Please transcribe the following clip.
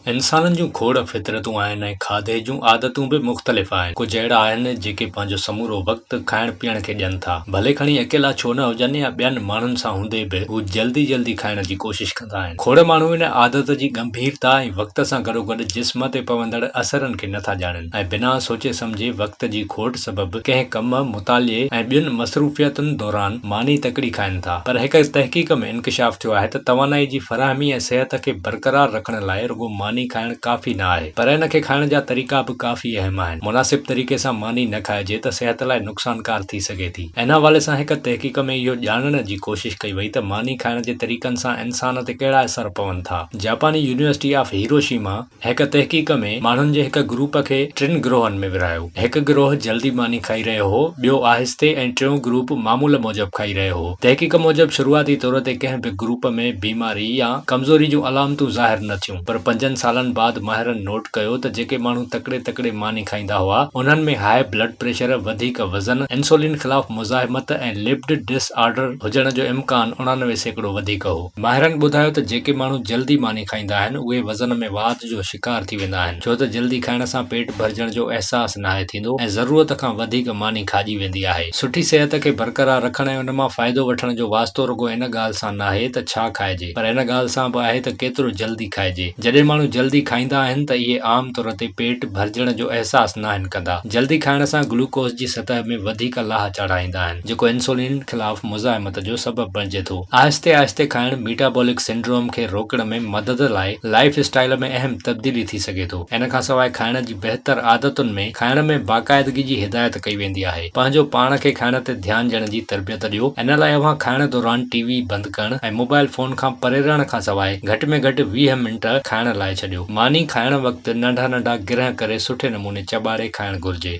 इंसाननि जूं खोड़ फितरतूं आहिनि ऐं खाधे जूं आदतूं बि मुख़्तलिफ़ आहिनि। कुझु अहिड़ा आहिनि जेके पंहिंजो समूरो वक़्तु खाइण पीअण खे ॾियनि था, भले खणी अकेला छो न हुजनि या ॿियनि माण्हुनि सां हूंदे बि हू जल्दी खाइण जी कोशिश कंदा आहिनि। खोड़ माण्हू इन आदत जी गंभीरता ऐं वक़्त सां गॾोगॾु जिस्म ते पवंदड़ असरनि खे नथा ॼाणनि ऐं बिना सोचे सम्झे वक़्त जी खोट सबबि कंहिं कम, मुतालिए ऐं ॿियुनि मसरूफ़ियतुनि दौरान मानी तकड़ी खाइनि था। पर हिक तहक़ीक़ में इंकशाफ थियो आहे त तवानाई जी फराहमी ऐं सिहत खे बरक़रार रखण लाइ रुगो मानी खाइण काफ़ी न आहे, पर इन खे खाइण जा तरीक़ा बि काफ़ी अहम आहिनि। मुनासिब तरीक़े सां मानी न खाइजे त सिहत लाइ नुक़सानकार थी सघे थी। इन हवाले सां हिक तहक़ीक़ में इहो ॼाणण जी कोशिश कई वई त मानी खाइण जे तरीक़नि सां इंसान ते कहिड़ा असर पवनि था। जापानी यूनिवर्सिटी ऑफ हिरोशिमा हिक तहक़ीक़ में माण्हुनि जे हिक ग्रुप खे 3 गिरोहनि में विरहायो। हिक गिरोह जल्दी मानी खाई रहियो हो, ॿियो आहिस्ते ऐं टियों ग्रुप मामूल मूजिब खाई रहियो हो। तहक़ीक़ मूजिब शुरूआती तौर ते कंहिं बि ग्रुप में बीमारी या कमज़ोरी जूं अलामतूं ज़ाहिर न थियूं, पर 5 सालनि बाद माहिरनि नोट कयो त जेके माण्हू तकड़े मानी खाईंदा हुआ उन्हनि में हाई ब्लड प्रेशर, वधीक वज़न, इंसुलिन ख़िलाफ़ मुज़ाहिमत ऐं लिपिड डिसऑर्डर हुजण जो इम्कान 89% वधीक हो। माहिरनि ॿुधायो त जेके माण्हू जल्दी मानी खाईंदा आहिनि उहे वज़न में वाध जो शिकार थी वेंदा आहिनि, छो त जल्दी खाइण सां पेट भरजण जो अहसासु नाहे थींदो ऐं ज़रूरत खां वधीक मानी खाइजी वेंदी आहे। सुठी सिहत खे बरक़रार रखण ऐं उन मां फ़ाइदो वठण जो वास्तो रुगो इन ॻाल्हि सां नाहे त छा खाइजे, पर इन ॻाल्हि सां बि आहे त केतिरो जल्दी खाइजे। जॾहिं माण्हू जल्दी खाईंदा आहिनि त इहे आम तौर ते पेट भरजण जो अहसासु नाहिनि कंदा। जल्दी खाइण सां ग्लूकोज़ जी सतह में वधीक लाह चढ़ाईंदा आहिनि, जेको इंसुलिन ख़िलाफ़ मुज़ाहिमत जो सबबु बणिजे थो। आहिस्ते खाइण मेटाबॉलिक सिंड्रोम खे रोकण में मदद लाइ लाइफ स्टाइल में अहम तब्दीली थी सघे थो। इन खां सवाइ खाइण जी बहितर आदतुनि में खाइण में बाक़ाइदगी जी हिदायत कई वेंदी आहे। पंहिंजो पाण खे खाइण ते ध्यानु ॾियण जी तरबियत ॾियो। इन लाइ अव्हां खाइण दौरान टीवी बंदि करण ऐं मोबाइल फोन खां परे रहण खां सवाइ घटि में घटि 20 मिंट खाइण लाइ छॾियो। मानी खाइण वक़्तु नंढा गिरह करे सुठे नमूने चॿारे खाइण घुर्जे।